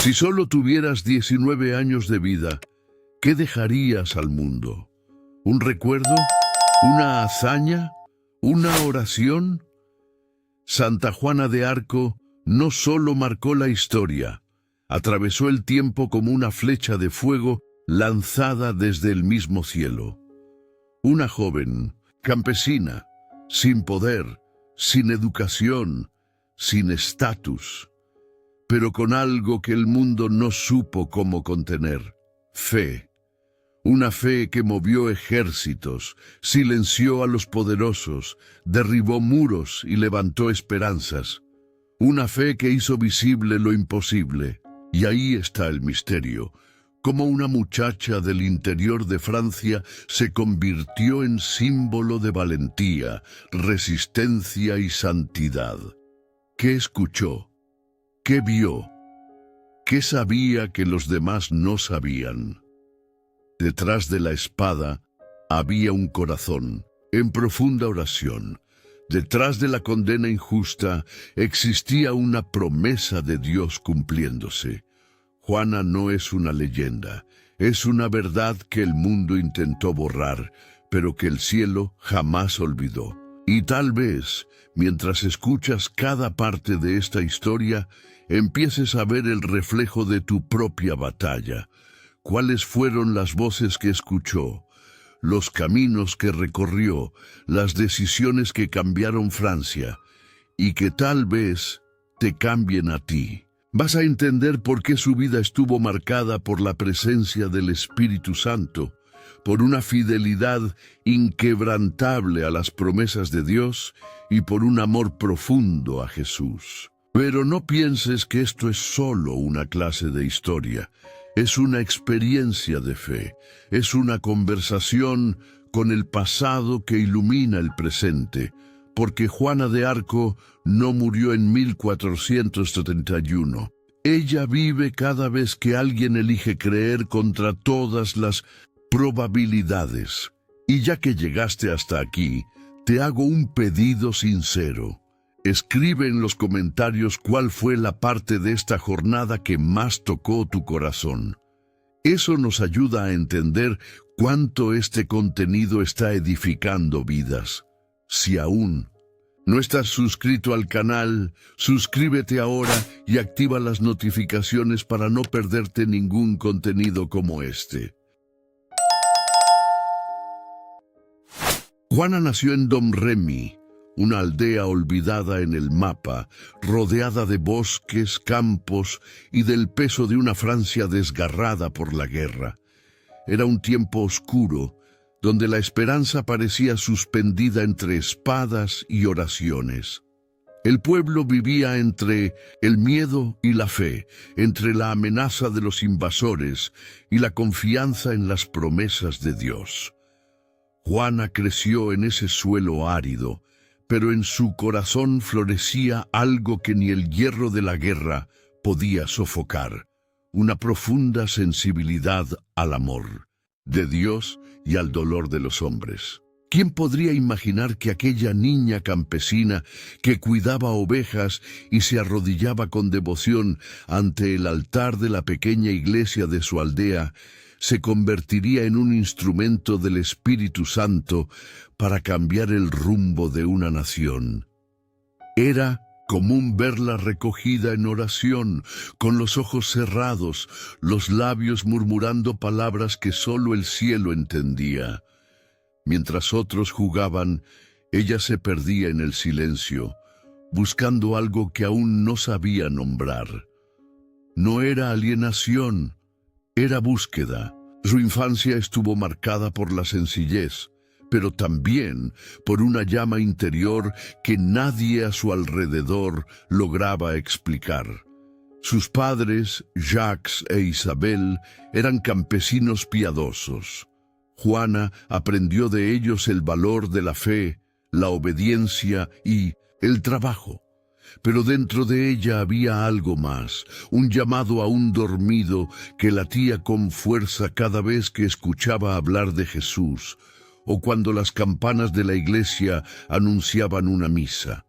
Si solo tuvieras 19 años de vida, ¿qué dejarías al mundo? ¿Un recuerdo? ¿Una hazaña? ¿Una oración? Santa Juana de Arco no solo marcó la historia, atravesó el tiempo como una flecha de fuego lanzada desde el mismo cielo. Una joven, campesina, sin poder, sin educación, sin estatus, pero con algo que el mundo no supo cómo contener: fe. Una fe que movió ejércitos, silenció a los poderosos, derribó muros y levantó esperanzas. Una fe que hizo visible lo imposible. Y ahí está el misterio: cómo una muchacha del interior de Francia se convirtió en símbolo de valentía, resistencia y santidad. ¿Qué escuchó? ¿Qué vio? ¿Qué sabía que los demás no sabían? Detrás de la espada había un corazón en profunda oración. Detrás de la condena injusta existía una promesa de Dios cumpliéndose. Juana no es una leyenda, es una verdad que el mundo intentó borrar, pero que el cielo jamás olvidó. Y tal vez, mientras escuchas cada parte de esta historia, empieces a ver el reflejo de tu propia batalla. ¿Cuáles fueron las voces que escuchó, los caminos que recorrió, las decisiones que cambiaron Francia y que tal vez te cambien a ti? Vas a entender por qué su vida estuvo marcada por la presencia del Espíritu Santo, por una fidelidad inquebrantable a las promesas de Dios y por un amor profundo a Jesús. Pero no pienses que esto es solo una clase de historia. Es una experiencia de fe, es una conversación con el pasado que ilumina el presente, porque Juana de Arco no murió en 1471. Ella vive cada vez que alguien elige creer contra todas las probabilidades. Y ya que llegaste hasta aquí, te hago un pedido sincero. Escribe en los comentarios cuál fue la parte de esta jornada que más tocó tu corazón. Eso nos ayuda a entender cuánto este contenido está edificando vidas. Si aún no estás suscrito al canal, suscríbete ahora y activa las notificaciones para no perderte ningún contenido como este. Juana nació en Domremy, una aldea olvidada en el mapa, rodeada de bosques, campos y del peso de una Francia desgarrada por la guerra. Era un tiempo oscuro, donde la esperanza parecía suspendida entre espadas y oraciones. El pueblo vivía entre el miedo y la fe, entre la amenaza de los invasores y la confianza en las promesas de Dios. Juana creció en ese suelo árido, pero en su corazón florecía algo que ni el hierro de la guerra podía sofocar: una profunda sensibilidad al amor de Dios y al dolor de los hombres. ¿Quién podría imaginar que aquella niña campesina que cuidaba ovejas y se arrodillaba con devoción ante el altar de la pequeña iglesia de su aldea se convertiría en un instrumento del Espíritu Santo para cambiar el rumbo de una nación? Era común verla recogida en oración, con los ojos cerrados, los labios murmurando palabras que solo el cielo entendía. Mientras otros jugaban, ella se perdía en el silencio, buscando algo que aún no sabía nombrar. No era alienación, era búsqueda. Su infancia estuvo marcada por la sencillez, pero también por una llama interior que nadie a su alrededor lograba explicar. Sus padres, Jacques e Isabel, eran campesinos piadosos. Juana aprendió de ellos el valor de la fe, la obediencia y el trabajo. Pero dentro de ella había algo más, un llamado aún dormido que latía con fuerza cada vez que escuchaba hablar de Jesús, o cuando las campanas de la iglesia anunciaban una misa.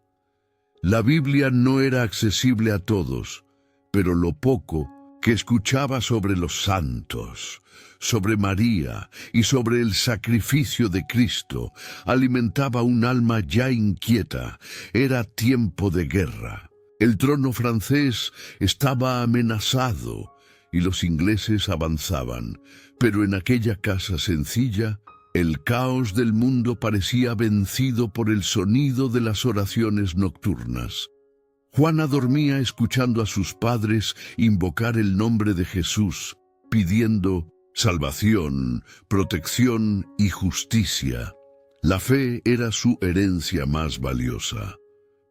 La Biblia no era accesible a todos, pero lo poco que escuchaba sobre los santos, sobre María y sobre el sacrificio de Cristo, alimentaba un alma ya inquieta. Era tiempo de guerra. El trono francés estaba amenazado y los ingleses avanzaban, pero en aquella casa sencilla, el caos del mundo parecía vencido por el sonido de las oraciones nocturnas. Juana dormía escuchando a sus padres invocar el nombre de Jesús, pidiendo salvación, protección y justicia. La fe era su herencia más valiosa.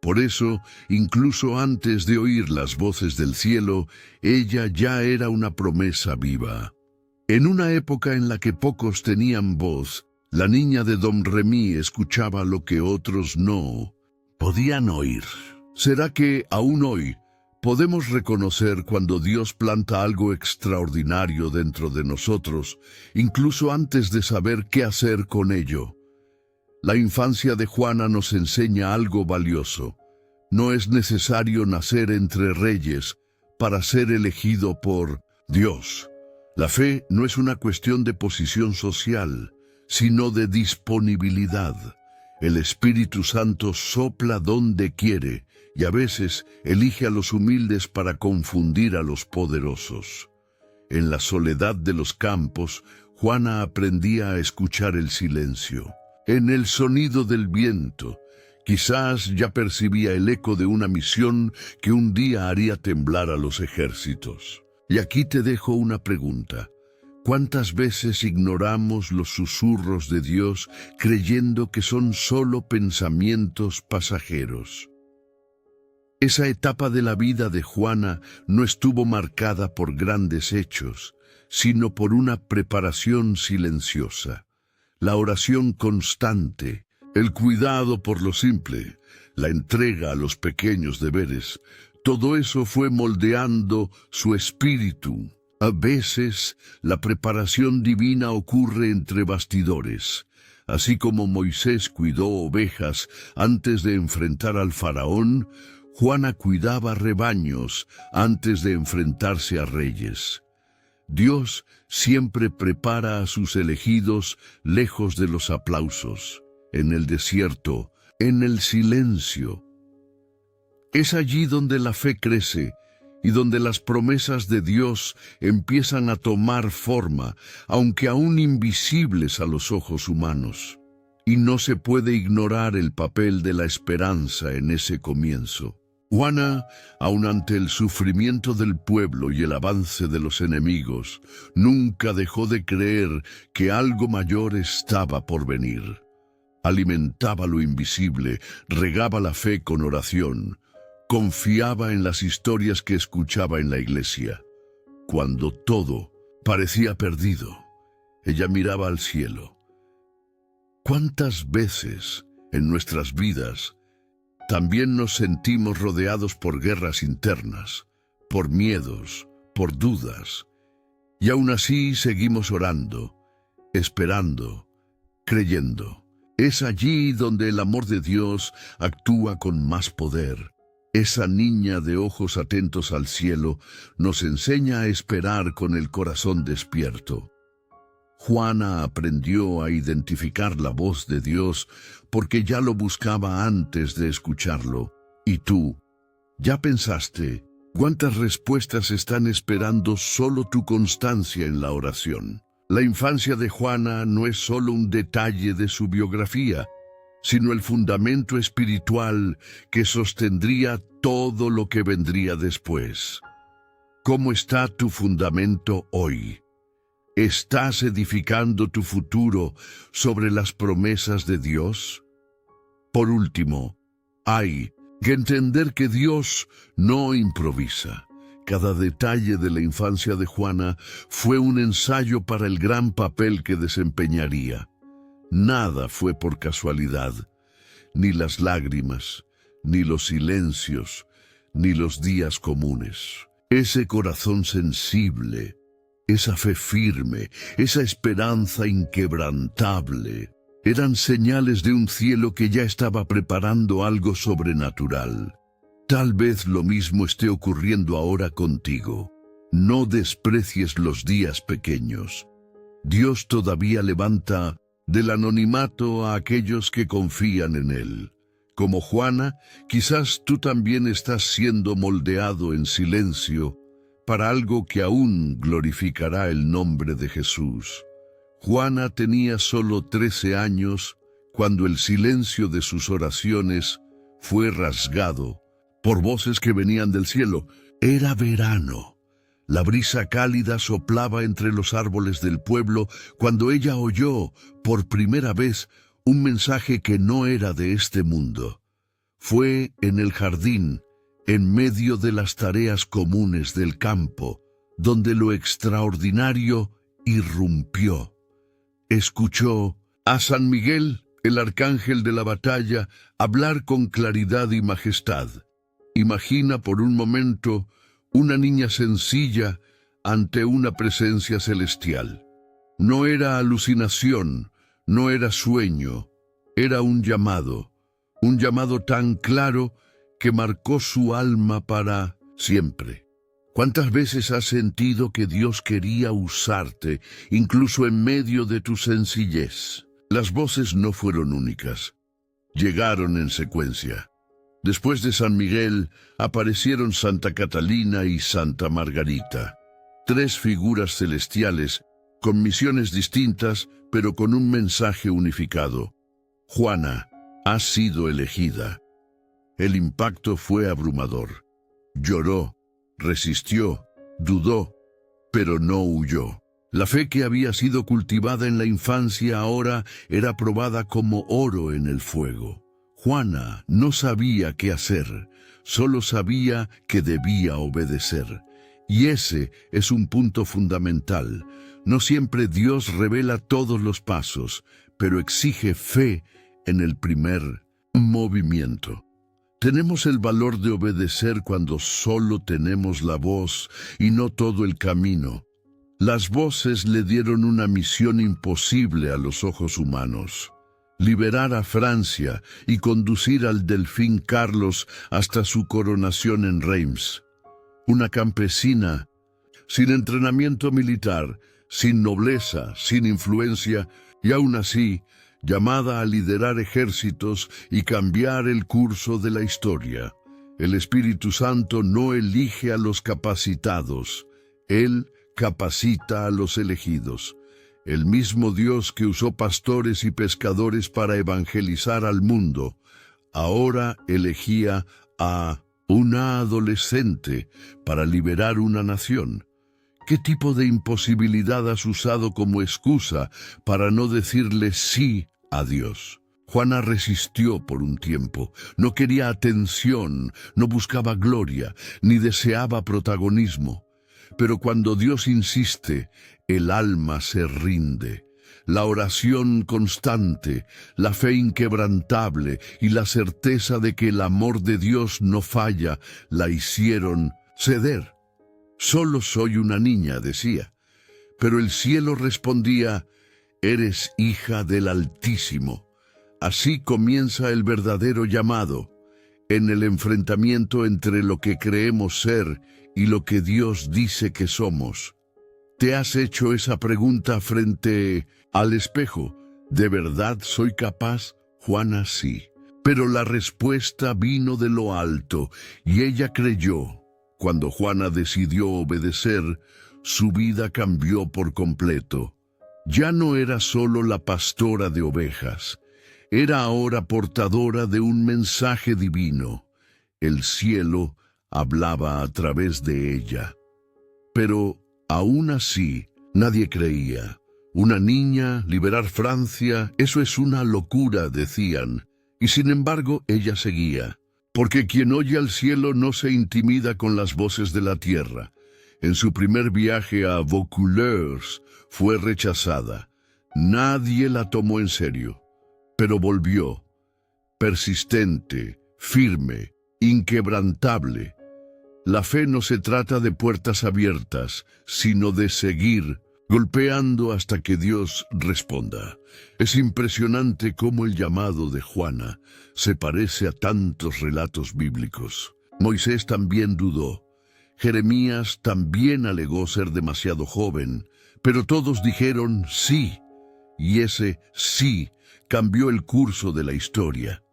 Por eso, incluso antes de oír las voces del cielo, ella ya era una promesa viva. En una época en la que pocos tenían voz, la niña de Domremy escuchaba lo que otros no podían oír. ¿Será que aún hoy podemos reconocer cuando Dios planta algo extraordinario dentro de nosotros, incluso antes de saber qué hacer con ello? La infancia de Juana nos enseña algo valioso. No es necesario nacer entre reyes para ser elegido por Dios. La fe no es una cuestión de posición social, sino de disponibilidad. El Espíritu Santo sopla donde quiere y a veces elige a los humildes para confundir a los poderosos. En la soledad de los campos, Juana aprendía a escuchar el silencio. En el sonido del viento, quizás ya percibía el eco de una misión que un día haría temblar a los ejércitos. Y aquí te dejo una pregunta. ¿Cuántas veces ignoramos los susurros de Dios creyendo que son solo pensamientos pasajeros? Esa etapa de la vida de Juana no estuvo marcada por grandes hechos, sino por una preparación silenciosa. La oración constante, el cuidado por lo simple, la entrega a los pequeños deberes, todo eso fue moldeando su espíritu. A veces, la preparación divina ocurre entre bastidores. Así como Moisés cuidó ovejas antes de enfrentar al faraón, Juana cuidaba rebaños antes de enfrentarse a reyes. Dios siempre prepara a sus elegidos lejos de los aplausos, en el desierto, en el silencio. Es allí donde la fe crece y donde las promesas de Dios empiezan a tomar forma, aunque aún invisibles a los ojos humanos. Y no se puede ignorar el papel de la esperanza en ese comienzo. Juana, aun ante el sufrimiento del pueblo y el avance de los enemigos, nunca dejó de creer que algo mayor estaba por venir. Alimentaba lo invisible, regaba la fe con oración, confiaba en las historias que escuchaba en la iglesia. Cuando todo parecía perdido, ella miraba al cielo. ¿Cuántas veces en nuestras vidas también nos sentimos rodeados por guerras internas, por miedos, por dudas, y aún así seguimos orando, esperando, creyendo? Es allí donde el amor de Dios actúa con más poder. Esa niña de ojos atentos al cielo nos enseña a esperar con el corazón despierto. Juana aprendió a identificar la voz de Dios porque ya lo buscaba antes de escucharlo. ¿Y tú? ¿Ya pensaste cuántas respuestas están esperando solo tu constancia en la oración? La infancia de Juana no es solo un detalle de su biografía, sino el fundamento espiritual que sostendría todo lo que vendría después. ¿Cómo está tu fundamento hoy? ¿Estás edificando tu futuro sobre las promesas de Dios? Por último, hay que entender que Dios no improvisa. Cada detalle de la infancia de Juana fue un ensayo para el gran papel que desempeñaría. Nada fue por casualidad, ni las lágrimas, ni los silencios, ni los días comunes. Ese corazón sensible, esa fe firme, esa esperanza inquebrantable, eran señales de un cielo que ya estaba preparando algo sobrenatural. Tal vez lo mismo esté ocurriendo ahora contigo. No desprecies los días pequeños. Dios todavía levanta del anonimato a aquellos que confían en Él. Como Juana, quizás tú también estás siendo moldeado en silencio para algo que aún glorificará el nombre de Jesús. Juana tenía solo 13 años cuando el silencio de sus oraciones fue rasgado por voces que venían del cielo. Era verano. La brisa cálida soplaba entre los árboles del pueblo cuando ella oyó por primera vez un mensaje que no era de este mundo. Fue en el jardín, en medio de las tareas comunes del campo, donde lo extraordinario irrumpió. Escuchó a San Miguel, el arcángel de la batalla, hablar con claridad y majestad. Imagina por un momento una niña sencilla ante una presencia celestial. No era alucinación, no era sueño, era un llamado tan claro que marcó su alma para siempre. ¿Cuántas veces has sentido que Dios quería usarte, incluso en medio de tu sencillez? Las voces no fueron únicas, llegaron en secuencia. Después de San Miguel, aparecieron Santa Catalina y Santa Margarita, 3 figuras celestiales, con misiones distintas, pero con un mensaje unificado. Juana, has sido elegida. El impacto fue abrumador. Lloró, resistió, dudó, pero no huyó. La fe que había sido cultivada en la infancia ahora era probada como oro en el fuego. Juana no sabía qué hacer, solo sabía que debía obedecer. Y ese es un punto fundamental. No siempre Dios revela todos los pasos, pero exige fe en el primer movimiento. Tenemos el valor de obedecer cuando solo tenemos la voz y no todo el camino. Las voces le dieron una misión imposible a los ojos humanos: liberar a Francia y conducir al delfín Carlos hasta su coronación en Reims. Una campesina, sin entrenamiento militar, sin nobleza, sin influencia, y aún así, llamada a liderar ejércitos y cambiar el curso de la historia. El Espíritu Santo no elige a los capacitados, Él capacita a los elegidos. El mismo Dios que usó pastores y pescadores para evangelizar al mundo, ahora elegía a una adolescente para liberar una nación. ¿Qué tipo de imposibilidad has usado como excusa para no decirle sí a Dios? Juana resistió por un tiempo. No quería atención, no buscaba gloria, ni deseaba protagonismo. Pero cuando Dios insiste, el alma se rinde. La oración constante, la fe inquebrantable y la certeza de que el amor de Dios no falla, la hicieron ceder. Solo soy una niña, decía. Pero el cielo respondía: eres hija del Altísimo. Así comienza el verdadero llamado, en el enfrentamiento entre lo que creemos ser y lo que Dios dice que somos. ¿Te has hecho esa pregunta frente al espejo? ¿De verdad soy capaz? Juana, sí. Pero la respuesta vino de lo alto, y ella creyó. Cuando Juana decidió obedecer, su vida cambió por completo. Ya no era solo la pastora de ovejas, era ahora portadora de un mensaje divino. El cielo hablaba a través de ella. Pero aún así, nadie creía. Una niña, liberar Francia, eso es una locura, decían. Y sin embargo, ella seguía. Porque quien oye al cielo no se intimida con las voces de la tierra. En su primer viaje a Vaucouleurs fue rechazada. Nadie la tomó en serio. Pero volvió, persistente, firme, inquebrantable. La fe no se trata de puertas abiertas, sino de seguir, golpeando hasta que Dios responda. Es impresionante cómo el llamado de Juana se parece a tantos relatos bíblicos. Moisés también dudó. Jeremías también alegó ser demasiado joven, pero todos dijeron sí, y ese sí cambió el curso de la historia.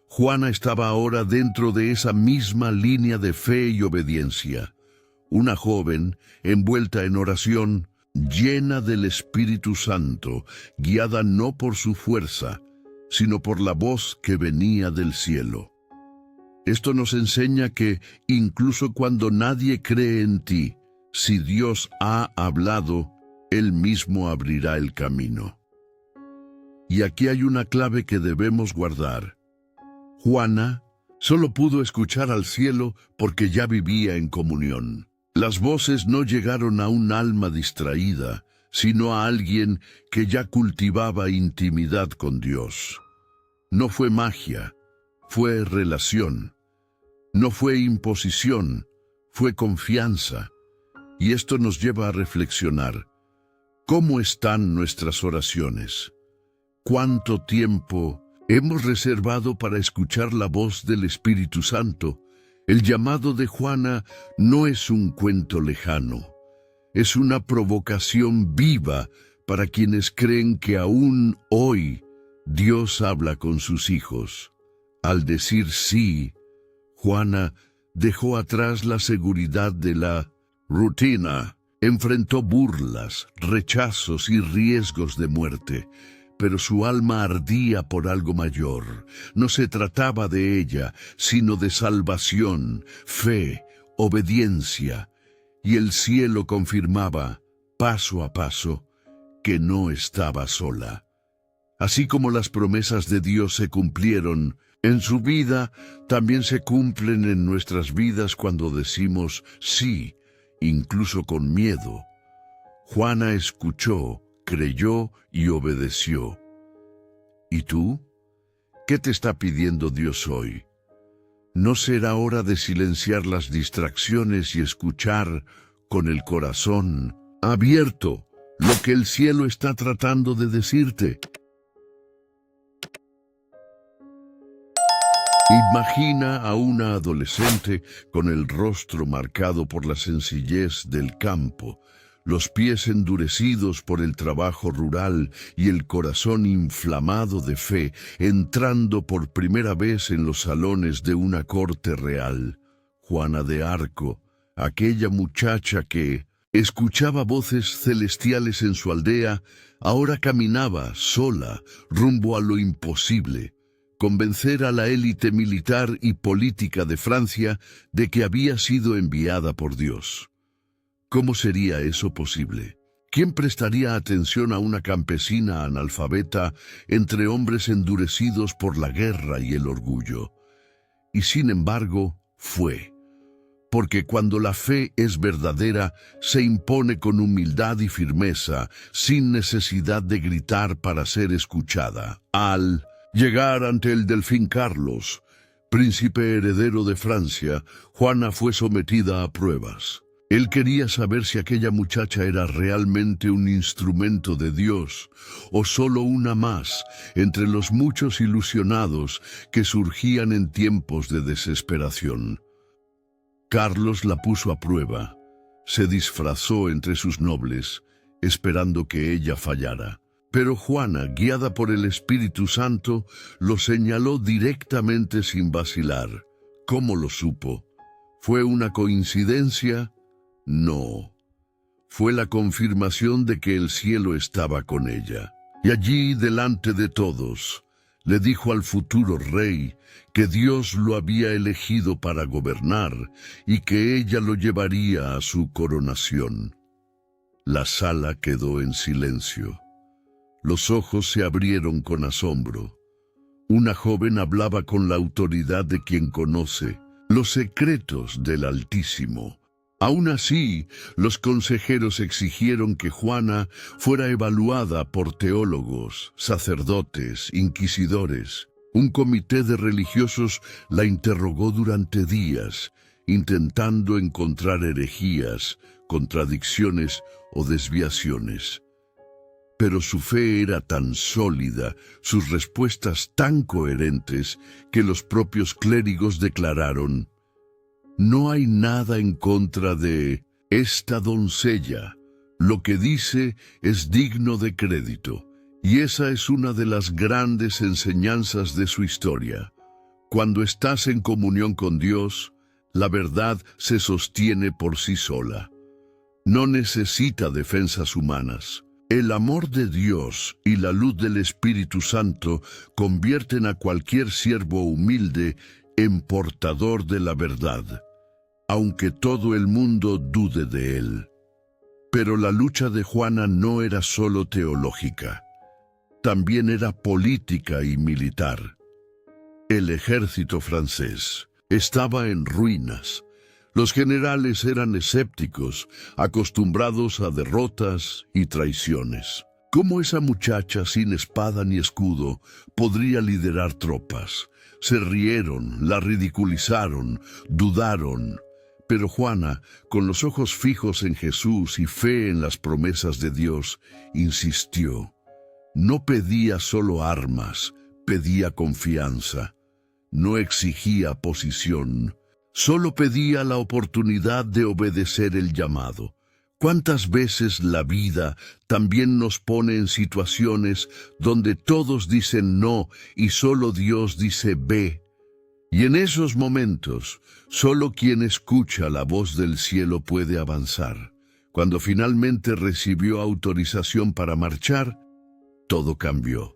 Juana estaba ahora dentro de esa misma línea de fe y obediencia. Una joven envuelta en oración, llena del Espíritu Santo, guiada no por su fuerza, sino por la voz que venía del cielo. Esto nos enseña que, incluso cuando nadie cree en ti, si Dios ha hablado, Él mismo abrirá el camino. Y aquí hay una clave que debemos guardar. Juana solo pudo escuchar al cielo porque ya vivía en comunión. Las voces no llegaron a un alma distraída, sino a alguien que ya cultivaba intimidad con Dios. No fue magia, fue relación. No fue imposición, fue confianza. Y esto nos lleva a reflexionar. ¿Cómo están nuestras oraciones? ¿Cuánto tiempo hemos reservado para escuchar la voz del Espíritu Santo? El llamado de Juana no es un cuento lejano. Es una provocación viva para quienes creen que aún hoy Dios habla con sus hijos. Al decir sí, Juana dejó atrás la seguridad de la rutina, enfrentó burlas, rechazos y riesgos de muerte, pero su alma ardía por algo mayor. No se trataba de ella, sino de salvación, fe, obediencia, y el cielo confirmaba, paso a paso, que no estaba sola. Así como las promesas de Dios se cumplieron en su vida, también se cumplen en nuestras vidas cuando decimos sí, incluso con miedo. Juana escuchó, creyó y obedeció. ¿Y tú? ¿Qué te está pidiendo Dios hoy? ¿No será hora de silenciar las distracciones y escuchar con el corazón abierto lo que el cielo está tratando de decirte? Imagina a una adolescente con el rostro marcado por la sencillez del campo, los pies endurecidos por el trabajo rural y el corazón inflamado de fe, entrando por primera vez en los salones de una corte real. Juana de Arco, aquella muchacha que escuchaba voces celestiales en su aldea, ahora caminaba sola rumbo a lo imposible. Convencer a la élite militar y política de Francia de que había sido enviada por Dios. ¿Cómo sería eso posible? ¿Quién prestaría atención a una campesina analfabeta entre hombres endurecidos por la guerra y el orgullo? Y sin embargo, fue. Porque cuando la fe es verdadera, se impone con humildad y firmeza, sin necesidad de gritar para ser escuchada. Al llegar ante el delfín Carlos, príncipe heredero de Francia, Juana fue sometida a pruebas. Él quería saber si aquella muchacha era realmente un instrumento de Dios o solo una más entre los muchos ilusionados que surgían en tiempos de desesperación. Carlos la puso a prueba. Se disfrazó entre sus nobles, esperando que ella fallara. Pero Juana, guiada por el Espíritu Santo, lo señaló directamente sin vacilar. ¿Cómo lo supo? ¿Fue una coincidencia? No. Fue la confirmación de que el cielo estaba con ella. Y allí, delante de todos, le dijo al futuro rey que Dios lo había elegido para gobernar y que ella lo llevaría a su coronación. La sala quedó en silencio. Los ojos se abrieron con asombro. Una joven hablaba con la autoridad de quien conoce los secretos del Altísimo. Aún así, los consejeros exigieron que Juana fuera evaluada por teólogos, sacerdotes, inquisidores. Un comité de religiosos la interrogó durante días, intentando encontrar herejías, contradicciones o desviaciones. Pero su fe era tan sólida, sus respuestas tan coherentes, que los propios clérigos declararon: No hay nada en contra de esta doncella. Lo que dice es digno de crédito, y esa es una de las grandes enseñanzas de su historia. Cuando estás en comunión con Dios, la verdad se sostiene por sí sola. No necesita defensas humanas. El amor de Dios y la luz del Espíritu Santo convierten a cualquier siervo humilde en portador de la verdad, aunque todo el mundo dude de él. Pero la lucha de Juana no era solo teológica, también era política y militar. El ejército francés estaba en ruinas. Los generales eran escépticos, acostumbrados a derrotas y traiciones. ¿Cómo esa muchacha sin espada ni escudo podría liderar tropas? Se rieron, la ridiculizaron, dudaron. Pero Juana, con los ojos fijos en Jesús y fe en las promesas de Dios, insistió. No pedía solo armas, pedía confianza. No exigía posición, solo pedía la oportunidad de obedecer el llamado. ¿Cuántas veces la vida también nos pone en situaciones donde todos dicen no y solo Dios dice ve? Y en esos momentos, solo quien escucha la voz del cielo puede avanzar. Cuando finalmente recibió autorización para marchar, todo cambió.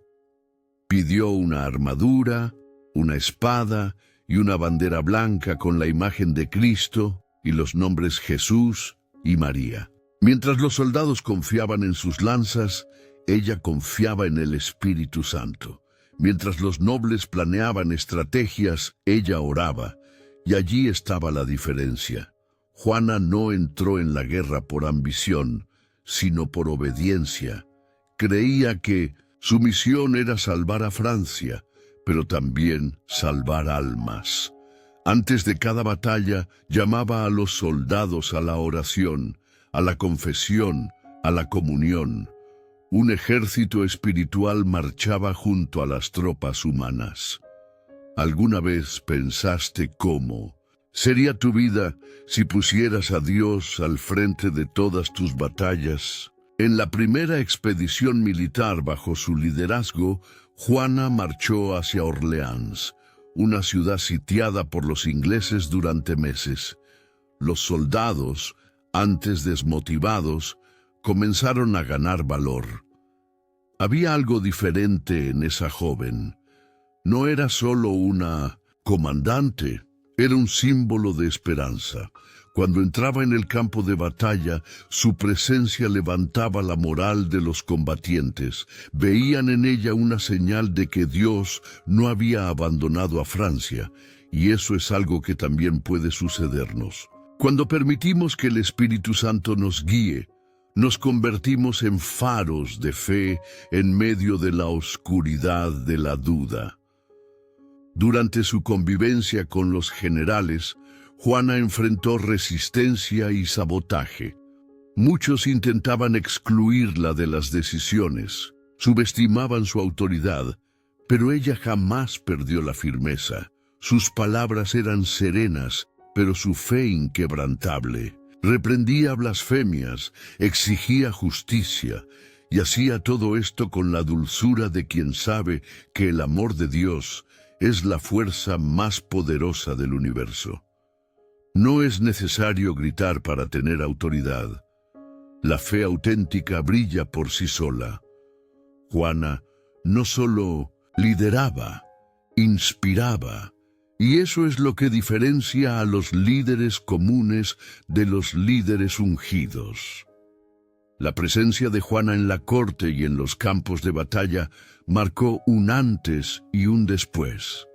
Pidió una armadura, una espada y una bandera blanca con la imagen de Cristo y los nombres Jesús y María. Mientras los soldados confiaban en sus lanzas, ella confiaba en el Espíritu Santo. Mientras los nobles planeaban estrategias, ella oraba, y allí estaba la diferencia. Juana no entró en la guerra por ambición, sino por obediencia. Creía que su misión era salvar a Francia, pero también salvar almas. Antes de cada batalla, llamaba a los soldados a la oración, a la confesión, a la comunión. Un ejército espiritual marchaba junto a las tropas humanas. ¿Alguna vez pensaste cómo sería tu vida si pusieras a Dios al frente de todas tus batallas? En la primera expedición militar bajo su liderazgo, Juana marchó hacia Orleans, una ciudad sitiada por los ingleses durante meses. Los soldados, antes desmotivados, comenzaron a ganar valor. Había algo diferente en esa joven. No era solo una comandante, era un símbolo de esperanza. Cuando entraba en el campo de batalla, su presencia levantaba la moral de los combatientes. Veían en ella una señal de que Dios no había abandonado a Francia, y eso es algo que también puede sucedernos. Cuando permitimos que el Espíritu Santo nos guíe, nos convertimos en faros de fe en medio de la oscuridad de la duda. Durante su convivencia con los generales, Juana enfrentó resistencia y sabotaje. Muchos intentaban excluirla de las decisiones, subestimaban su autoridad, pero ella jamás perdió la firmeza. Sus palabras eran serenas, pero su fe inquebrantable. Reprendía blasfemias, exigía justicia, y hacía todo esto con la dulzura de quien sabe que el amor de Dios es la fuerza más poderosa del universo. No es necesario gritar para tener autoridad. La fe auténtica brilla por sí sola. Juana no solo lideraba, inspiraba, y eso es lo que diferencia a los líderes comunes de los líderes ungidos. La presencia de Juana en la corte y en los campos de batalla marcó un antes y un después.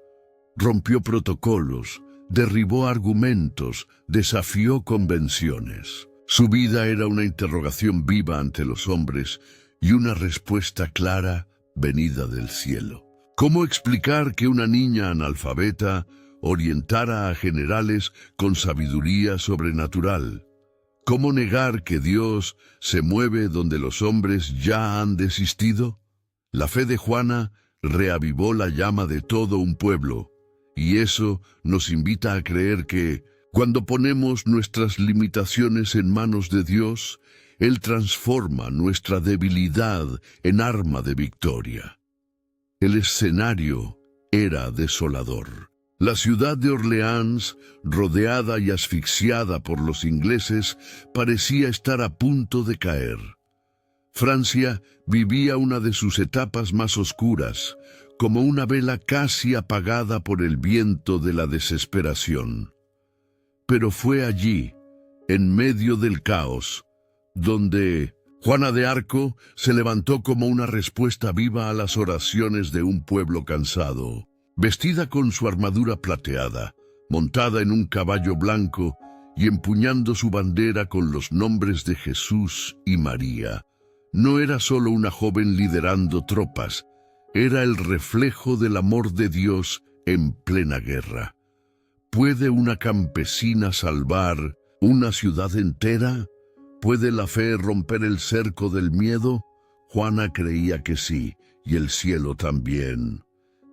Rompió protocolos, derribó argumentos, desafió convenciones. Su vida era una interrogación viva ante los hombres y una respuesta clara venida del cielo. ¿Cómo explicar que una niña analfabeta orientara a generales con sabiduría sobrenatural? ¿Cómo negar que Dios se mueve donde los hombres ya han desistido? La fe de Juana reavivó la llama de todo un pueblo, y eso nos invita a creer que, Cuando ponemos nuestras limitaciones en manos de Dios, Él transforma nuestra debilidad en arma de victoria. El escenario era desolador. La ciudad de Orleans, rodeada y asfixiada por los ingleses, parecía estar a punto de caer. Francia vivía una de sus etapas más oscuras, como una vela casi apagada por el viento de la desesperación. Pero fue allí, en medio del caos, donde Juana de Arco se levantó como una respuesta viva a las oraciones de un pueblo cansado. Vestida con su armadura plateada, montada en un caballo blanco y empuñando su bandera con los nombres de Jesús y María, no era solo una joven liderando tropas, era el reflejo del amor de Dios en plena guerra. ¿Puede una campesina salvar una ciudad entera? ¿Puede la fe romper el cerco del miedo? Juana creía que sí, y el cielo también.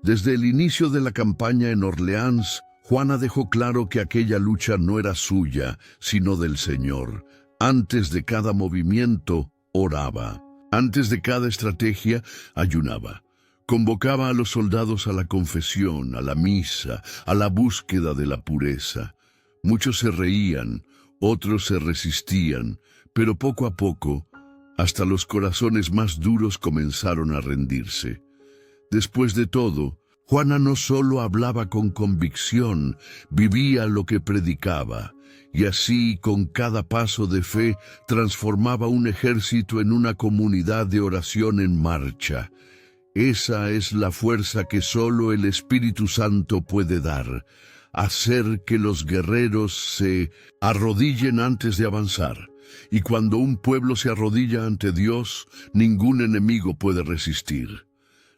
Desde el inicio de la campaña en Orleans, Juana dejó claro que aquella lucha no era suya, sino del Señor. Antes de cada movimiento, oraba. Antes de cada estrategia, ayunaba. Convocaba a los soldados a la confesión, a la misa, a la búsqueda de la pureza. Muchos se reían, otros se resistían, pero poco a poco, hasta los corazones más duros comenzaron a rendirse. Después de todo, Juana no solo hablaba con convicción, vivía lo que predicaba, y así, con cada paso de fe, transformaba un ejército en una comunidad de oración en marcha. Esa es la fuerza que solo el Espíritu Santo puede dar, hacer que los guerreros se arrodillen antes de avanzar. Y cuando un pueblo se arrodilla ante Dios, ningún enemigo puede resistir.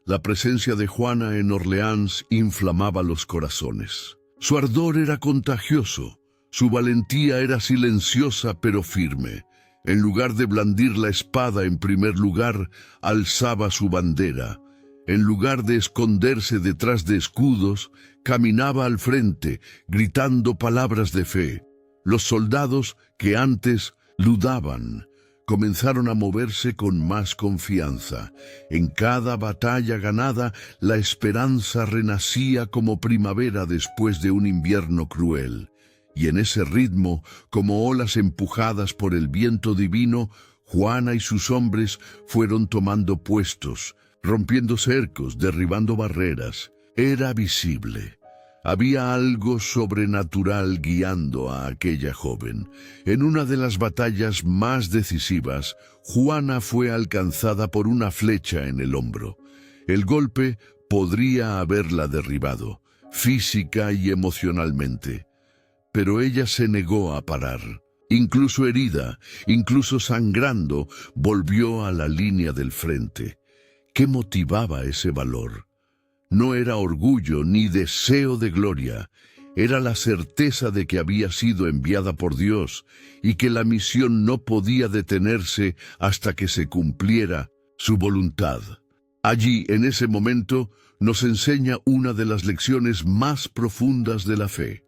La presencia de Juana en Orleans inflamaba los corazones. Su ardor era contagioso, su valentía era silenciosa pero firme. En lugar de blandir la espada en primer lugar, alzaba su bandera. En lugar de esconderse detrás de escudos, caminaba al frente, gritando palabras de fe. Los soldados que antes dudaban, comenzaron a moverse con más confianza. En cada batalla ganada, la esperanza renacía como primavera después de un invierno cruel. Y en ese ritmo, como olas empujadas por el viento divino, Juana y sus hombres fueron tomando puestos, rompiendo cercos, derribando barreras. Era visible. Había algo sobrenatural guiando a aquella joven. En una de las batallas más decisivas, Juana fue alcanzada por una flecha en el hombro. El golpe podría haberla derribado, física y emocionalmente. Pero ella se negó a parar. Incluso herida, incluso sangrando, volvió a la línea del frente. ¿Qué motivaba ese valor? No era orgullo ni deseo de gloria, era la certeza de que había sido enviada por Dios y que la misión no podía detenerse hasta que se cumpliera su voluntad. Allí, en ese momento, nos enseña una de las lecciones más profundas de la fe,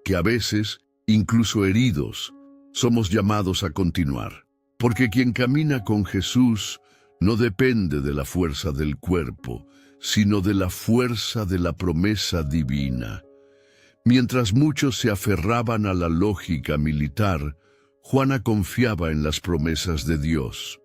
que a veces, incluso heridos, somos llamados a continuar. Porque quien camina con Jesús no depende de la fuerza del cuerpo, sino de la fuerza de la promesa divina. Mientras muchos se aferraban a la lógica militar, Juana confiaba en las promesas de Dios.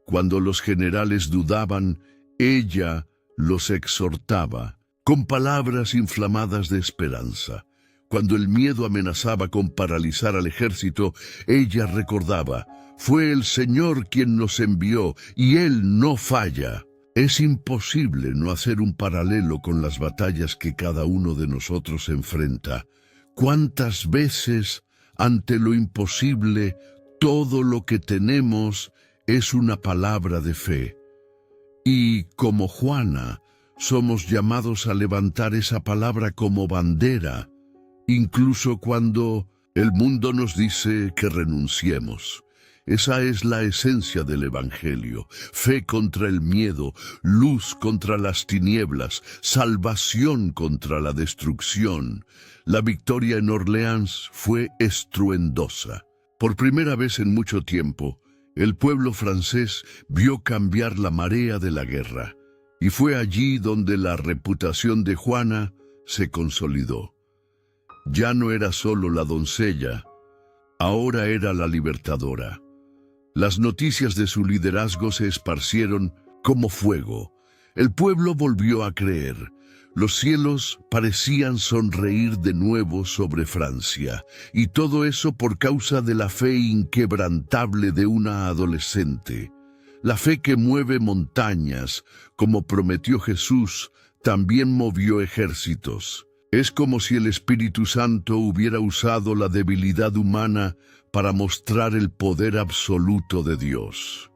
Cuando los generales dudaban, ella los exhortaba con palabras inflamadas de esperanza. Cuando el miedo amenazaba con paralizar al ejército, ella recordaba: fue el Señor quien nos envió y Él no falla. Es imposible no hacer un paralelo con las batallas que cada uno de nosotros enfrenta. ¿Cuántas veces, ante lo imposible, todo lo que tenemos es una palabra de fe? Y, como Juana, somos llamados a levantar esa palabra como bandera, incluso cuando el mundo nos dice que renunciemos. Esa es la esencia del Evangelio: fe contra el miedo, luz contra las tinieblas, salvación contra la destrucción. La victoria en Orleans fue estruendosa. Por primera vez en mucho tiempo, el pueblo francés vio cambiar la marea de la guerra, y fue allí donde la reputación de Juana se consolidó. Ya no era solo la doncella, ahora era la libertadora. Las noticias de su liderazgo se esparcieron como fuego. El pueblo volvió a creer. Los cielos parecían sonreír de nuevo sobre Francia, y todo eso por causa de la fe inquebrantable de una adolescente. La fe que mueve montañas, como prometió Jesús, también movió ejércitos. Es como si el Espíritu Santo hubiera usado la debilidad humana para mostrar el poder absoluto de Dios.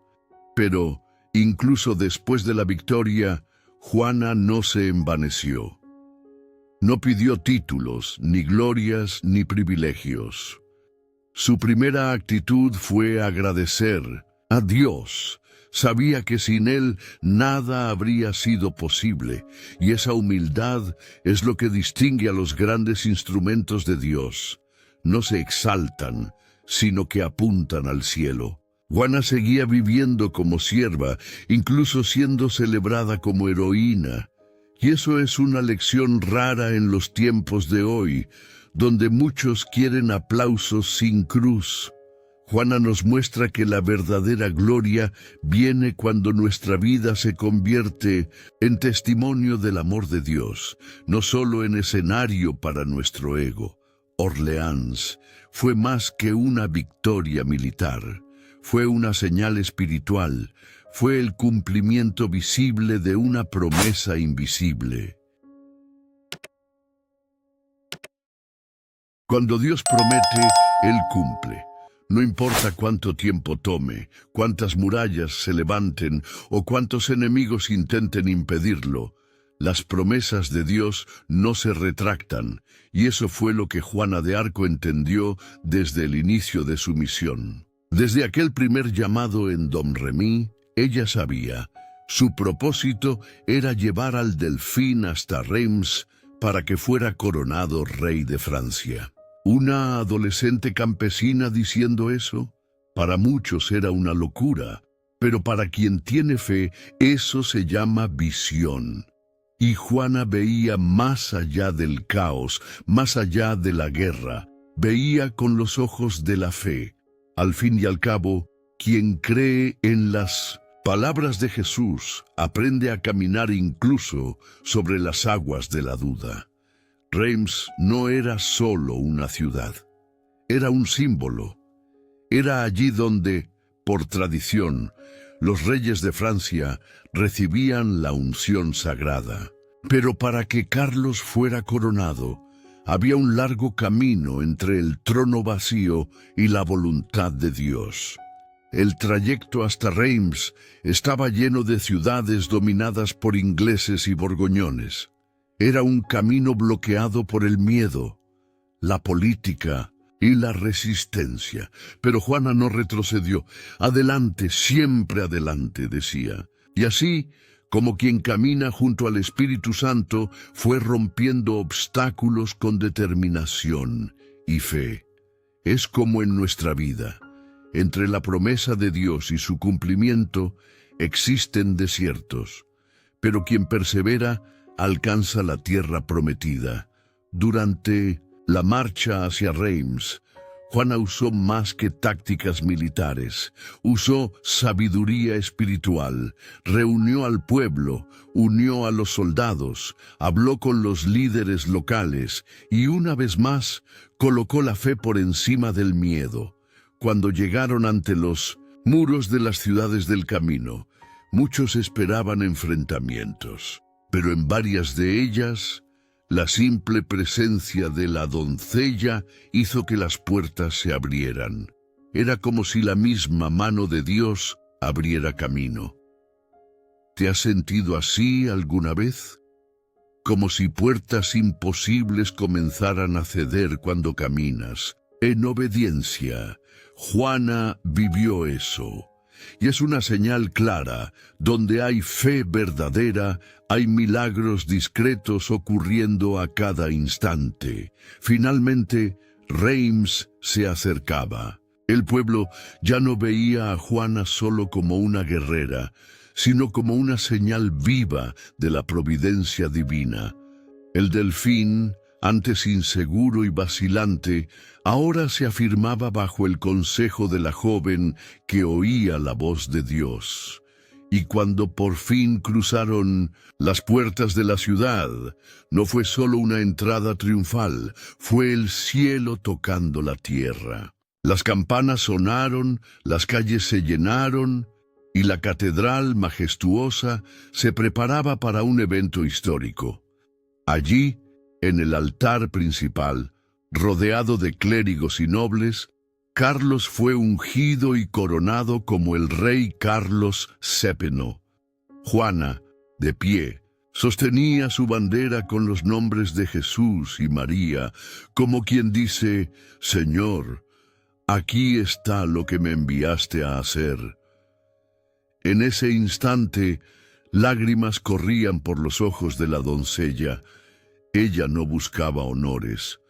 Pero, incluso después de la victoria, Juana no se envaneció. No pidió títulos, ni glorias, ni privilegios. Su primera actitud fue agradecer a Dios. Sabía que sin Él nada habría sido posible, y esa humildad es lo que distingue a los grandes instrumentos de Dios. No se exaltan, sino que apuntan al cielo. Juana seguía viviendo como sierva, incluso siendo celebrada como heroína. Y eso es una lección rara en los tiempos de hoy, donde muchos quieren aplausos sin cruz. Juana nos muestra que la verdadera gloria viene cuando nuestra vida se convierte en testimonio del amor de Dios, no solo en escenario para nuestro ego. Orleans fue más que una victoria militar, fue una señal espiritual, fue el cumplimiento visible de una promesa invisible. Cuando Dios promete, Él cumple. No importa cuánto tiempo tome, cuántas murallas se levanten o cuántos enemigos intenten impedirlo, las promesas de Dios no se retractan, y eso fue lo que Juana de Arco entendió desde el inicio de su misión. Desde aquel primer llamado en Domremy, ella sabía, su propósito era llevar al delfín hasta Reims para que fuera coronado rey de Francia. ¿Una adolescente campesina diciendo eso? Para muchos era una locura, pero para quien tiene fe, eso se llama visión. Y Juana veía más allá del caos, más allá de la guerra, veía con los ojos de la fe. Al fin y al cabo, quien cree en las palabras de Jesús aprende a caminar incluso sobre las aguas de la duda. Reims no era solo una ciudad, era un símbolo. Era allí donde, por tradición, los reyes de Francia recibían la unción sagrada. Pero para que Carlos fuera coronado, había un largo camino entre el trono vacío y la voluntad de Dios. El trayecto hasta Reims estaba lleno de ciudades dominadas por ingleses y borgoñones. Era un camino bloqueado por el miedo, la política y la resistencia. Pero Juana no retrocedió. Adelante, siempre adelante, decía. Y así, como quien camina junto al Espíritu Santo, fue rompiendo obstáculos con determinación y fe. Es como en nuestra vida. Entre la promesa de Dios y su cumplimiento existen desiertos, pero quien persevera alcanza la tierra prometida. Durante la marcha hacia Reims, Juana usó más que tácticas militares, usó sabiduría espiritual, reunió al pueblo, unió a los soldados, habló con los líderes locales y una vez más colocó la fe por encima del miedo. Cuando llegaron ante los muros de las ciudades del camino, muchos esperaban enfrentamientos, pero en varias de ellas, la simple presencia de la doncella hizo que las puertas se abrieran. Era como si la misma mano de Dios abriera camino. ¿Te has sentido así alguna vez? Como si puertas imposibles comenzaran a ceder cuando caminas, en obediencia. Juana vivió eso. Y es una señal clara: donde hay fe verdadera, hay milagros discretos ocurriendo a cada instante. Finalmente, Reims se acercaba. El pueblo ya no veía a Juana solo como una guerrera, sino como una señal viva de la providencia divina. El delfín, antes inseguro y vacilante, ahora se afirmaba bajo el consejo de la joven que oía la voz de Dios. Y cuando por fin cruzaron las puertas de la ciudad, no fue solo una entrada triunfal, fue el cielo tocando la tierra. Las campanas sonaron, las calles se llenaron, y la catedral majestuosa se preparaba para un evento histórico. Allí, en el altar principal, rodeado de clérigos y nobles, Carlos fue ungido y coronado como el rey Carlos VII. Juana, de pie, sostenía su bandera con los nombres de Jesús y María, como quien dice: «Señor, aquí está lo que me enviaste a hacer». En ese instante, lágrimas corrían por los ojos de la doncella. Ella no buscaba honores,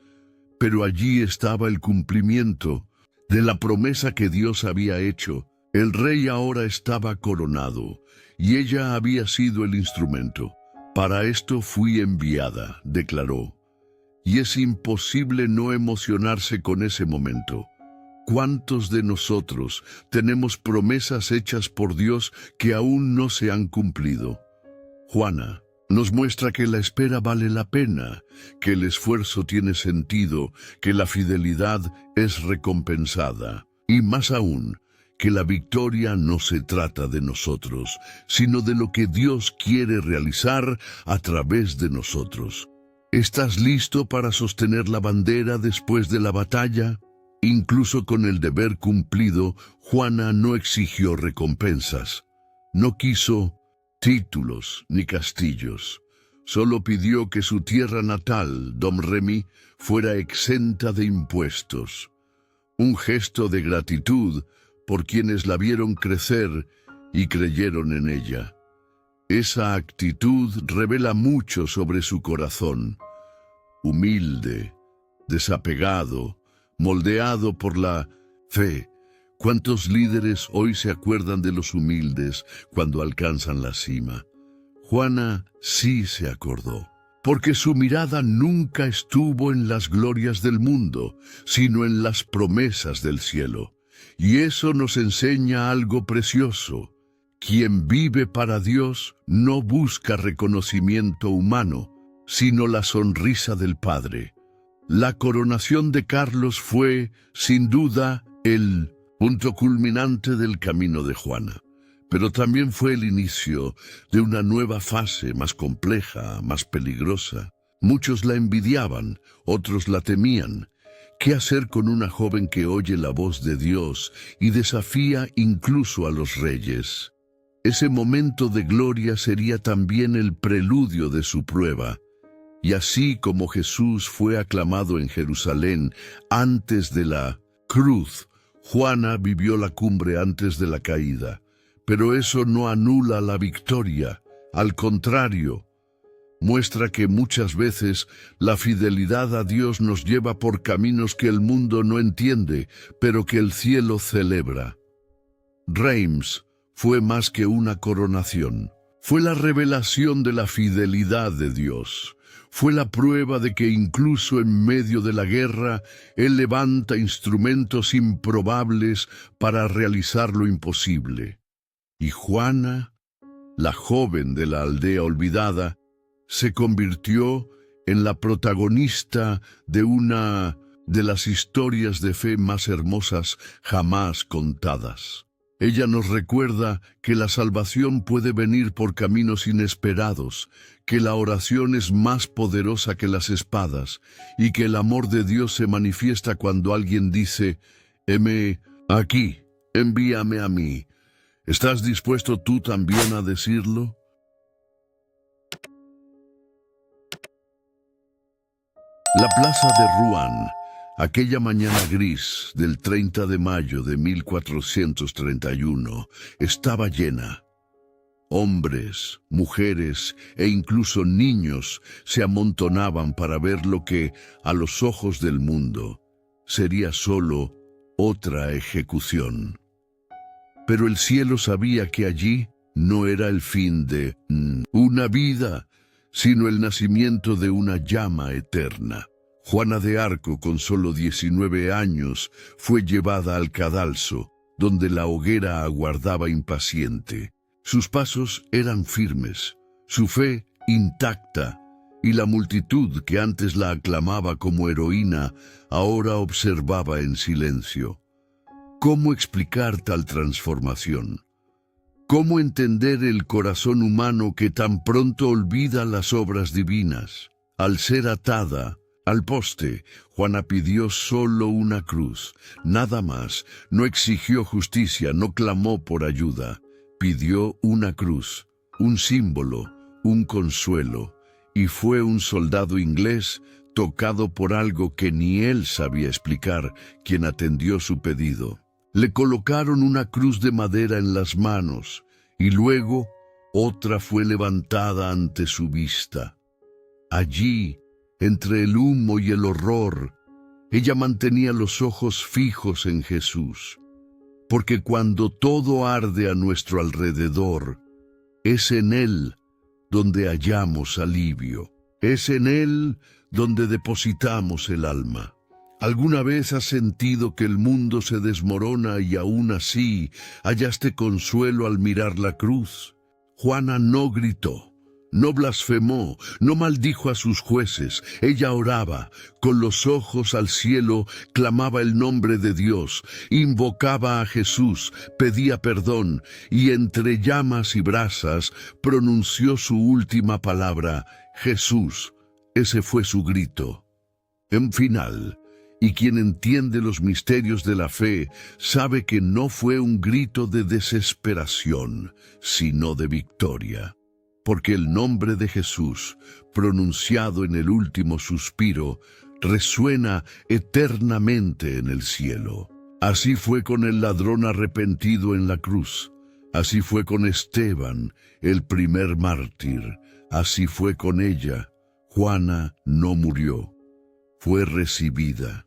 pero allí estaba el cumplimiento de la promesa que Dios había hecho. El rey ahora estaba coronado, y ella había sido el instrumento. «Para esto fui enviada», declaró. Y es imposible no emocionarse con ese momento. ¿Cuántos de nosotros tenemos promesas hechas por Dios que aún no se han cumplido? Juana nos muestra que la espera vale la pena, que el esfuerzo tiene sentido, que la fidelidad es recompensada. Y más aún, que la victoria no se trata de nosotros, sino de lo que Dios quiere realizar a través de nosotros. ¿Estás listo para sostener la bandera después de la batalla? Incluso con el deber cumplido, Juana no exigió recompensas. No quiso títulos ni castillos. Solo pidió que su tierra natal, Domremy, fuera exenta de impuestos. Un gesto de gratitud por quienes la vieron crecer y creyeron en ella. Esa actitud revela mucho sobre su corazón. Humilde, desapegado, moldeado por la fe. ¿Cuántos líderes hoy se acuerdan de los humildes cuando alcanzan la cima? Juana sí se acordó, porque su mirada nunca estuvo en las glorias del mundo, sino en las promesas del cielo. Y eso nos enseña algo precioso. Quien vive para Dios no busca reconocimiento humano, sino la sonrisa del Padre. La coronación de Carlos fue, sin duda, el punto culminante del camino de Juana, pero también fue el inicio de una nueva fase más compleja, más peligrosa. Muchos la envidiaban, otros la temían. ¿Qué hacer con una joven que oye la voz de Dios y desafía incluso a los reyes? Ese momento de gloria sería también el preludio de su prueba. Y así como Jesús fue aclamado en Jerusalén antes de la cruz, Juana vivió la cumbre antes de la caída. Pero eso no anula la victoria. Al contrario, muestra que muchas veces la fidelidad a Dios nos lleva por caminos que el mundo no entiende, pero que el cielo celebra. Reims fue más que una coronación. Fue la revelación de la fidelidad de Dios. Fue la prueba de que incluso en medio de la guerra, Él levanta instrumentos improbables para realizar lo imposible. Y Juana, la joven de la aldea olvidada, se convirtió en la protagonista de una de las historias de fe más hermosas jamás contadas. Ella nos recuerda que la salvación puede venir por caminos inesperados, que la oración es más poderosa que las espadas y que el amor de Dios se manifiesta cuando alguien dice: «Heme aquí, envíame a mí». ¿Estás dispuesto tú también a decirlo? La plaza de Rouen Aquella mañana gris del 30 de mayo de 1431 estaba llena. Hombres, mujeres e incluso niños se amontonaban para ver lo que, a los ojos del mundo, sería solo otra ejecución. Pero el cielo sabía que allí no era el fin de una vida, sino el nacimiento de una llama eterna. Juana de Arco, con solo 19 años, fue llevada al cadalso, donde la hoguera aguardaba impaciente. Sus pasos eran firmes, su fe intacta, y la multitud que antes la aclamaba como heroína, ahora observaba en silencio. ¿Cómo explicar tal transformación? ¿Cómo entender el corazón humano que tan pronto olvida las obras divinas? Al ser atada al poste, Juana pidió solo una cruz, nada más. No exigió justicia, no clamó por ayuda. Pidió una cruz, un símbolo, un consuelo, y fue un soldado inglés, tocado por algo que ni él sabía explicar, quien atendió su pedido. Le colocaron una cruz de madera en las manos, y luego otra fue levantada ante su vista. Allí, entre el humo y el horror, ella mantenía los ojos fijos en Jesús, porque cuando todo arde a nuestro alrededor, es en Él donde hallamos alivio, es en Él donde depositamos el alma. ¿Alguna vez has sentido que el mundo se desmorona y aún así hallaste consuelo al mirar la cruz? Juana no gritó, no blasfemó, no maldijo a sus jueces. Ella oraba, con los ojos al cielo, clamaba el nombre de Dios, invocaba a Jesús, pedía perdón, y entre llamas y brasas pronunció su última palabra, Jesús. Ese fue su grito. En final, y quien entiende los misterios de la fe sabe que no fue un grito de desesperación, sino de victoria. Porque el nombre de Jesús, pronunciado en el último suspiro, resuena eternamente en el cielo. Así fue con el ladrón arrepentido en la cruz. Así fue con Esteban, el primer mártir. Así fue con ella. Juana no murió. Fue recibida.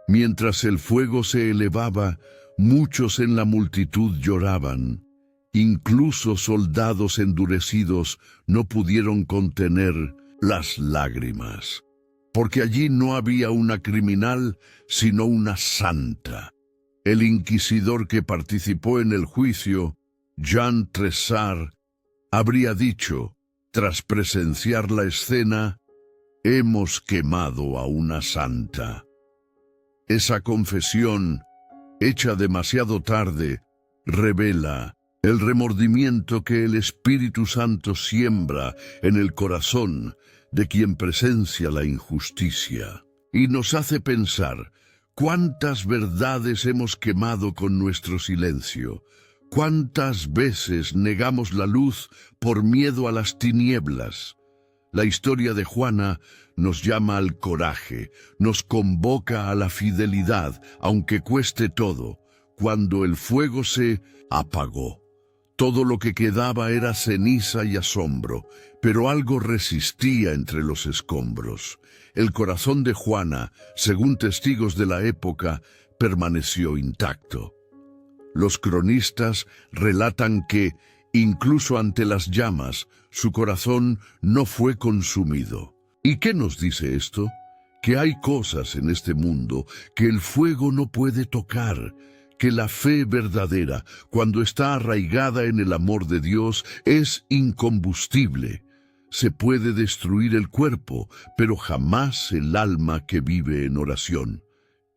Mientras el fuego se elevaba, muchos en la multitud lloraban. Incluso soldados endurecidos no pudieron contener las lágrimas, porque allí no había una criminal, sino una santa. El inquisidor que participó en el juicio, Jean Tressart, habría dicho, tras presenciar la escena, «Hemos quemado a una santa». Esa confesión, hecha demasiado tarde, revela el remordimiento que el Espíritu Santo siembra en el corazón de quien presencia la injusticia, y nos hace pensar cuántas verdades hemos quemado con nuestro silencio, cuántas veces negamos la luz por miedo a las tinieblas. La historia de Juana nos llama al coraje, nos convoca a la fidelidad, aunque cueste todo. Cuando el fuego se apagó, todo lo que quedaba era ceniza y asombro, pero algo resistía entre los escombros. El corazón de Juana, según testigos de la época, permaneció intacto. Los cronistas relatan que, incluso ante las llamas, su corazón no fue consumido. ¿Y qué nos dice esto? Que hay cosas en este mundo que el fuego no puede tocar, que la fe verdadera, cuando está arraigada en el amor de Dios, es incombustible. Se puede destruir el cuerpo, pero jamás el alma que vive en oración.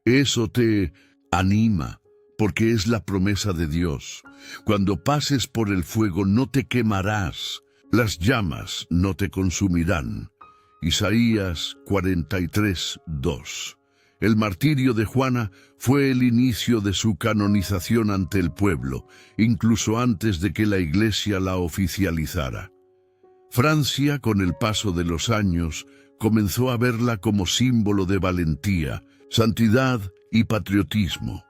Eso te anima, porque es la promesa de Dios. Cuando pases por el fuego no te quemarás, las llamas no te consumirán. Isaías 43:2. El martirio de Juana fue el inicio de su canonización ante el pueblo, incluso antes de que la Iglesia la oficializara. Francia, con el paso de los años, comenzó a verla como símbolo de valentía, santidad y patriotismo.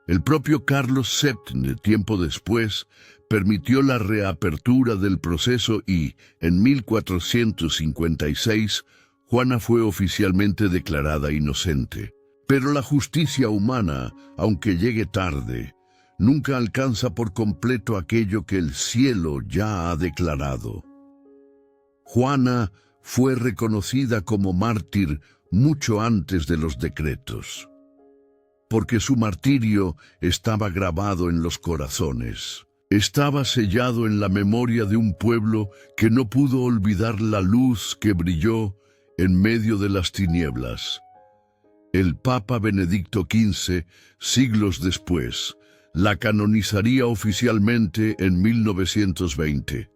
El propio Carlos VII, tiempo después, permitió la reapertura del proceso y, en 1456, Juana fue oficialmente declarada inocente. Pero la justicia humana, aunque llegue tarde, nunca alcanza por completo aquello que el cielo ya ha declarado. Juana fue reconocida como mártir mucho antes de los decretos, porque su martirio estaba grabado en los corazones. Estaba sellado en la memoria de un pueblo que no pudo olvidar la luz que brilló en medio de las tinieblas. El Papa Benedicto XV, siglos después, la canonizaría oficialmente en 1920.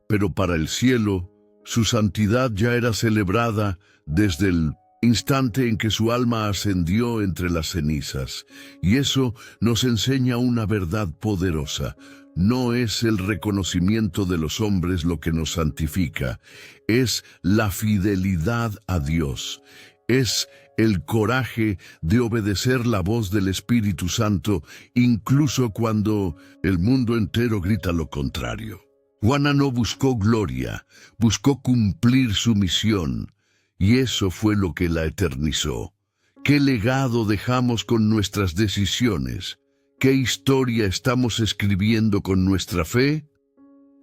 Pero para el cielo, su santidad ya era celebrada desde el instante en que su alma ascendió entre las cenizas. Y eso nos enseña una verdad poderosa. No es el reconocimiento de los hombres lo que nos santifica, es la fidelidad a Dios. Es el coraje de obedecer la voz del Espíritu Santo, incluso cuando el mundo entero grita lo contrario. Juana no buscó gloria, buscó cumplir su misión, y eso fue lo que la eternizó. ¿Qué legado dejamos con nuestras decisiones? ¿Qué historia estamos escribiendo con nuestra fe?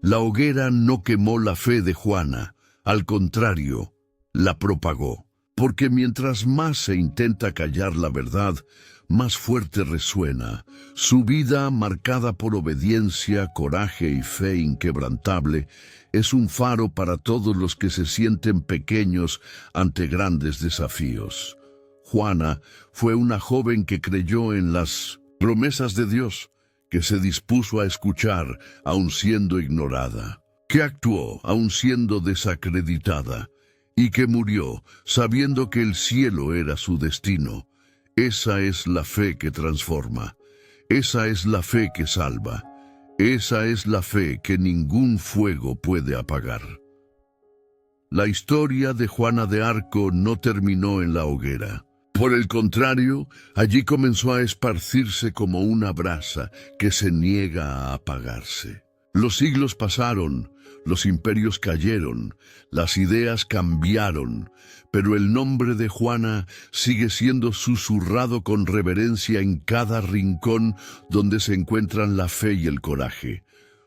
La hoguera no quemó la fe de Juana, al contrario, la propagó. Porque mientras más se intenta callar la verdad, más fuerte resuena. Su vida, marcada por obediencia, coraje y fe inquebrantable, es un faro para todos los que se sienten pequeños ante grandes desafíos. Juana fue una joven que creyó en las promesas de Dios, que se dispuso a escuchar aun siendo ignorada, que actuó aun siendo desacreditada, y que murió sabiendo que el cielo era su destino. Esa es la fe que transforma. Esa es la fe que salva. Esa es la fe que ningún fuego puede apagar. La historia de Juana de Arco no terminó en la hoguera. Por el contrario, allí comenzó a esparcirse como una brasa que se niega a apagarse. Los siglos pasaron, los imperios cayeron, las ideas cambiaron, pero el nombre de Juana sigue siendo susurrado con reverencia en cada rincón donde se encuentran la fe y el coraje.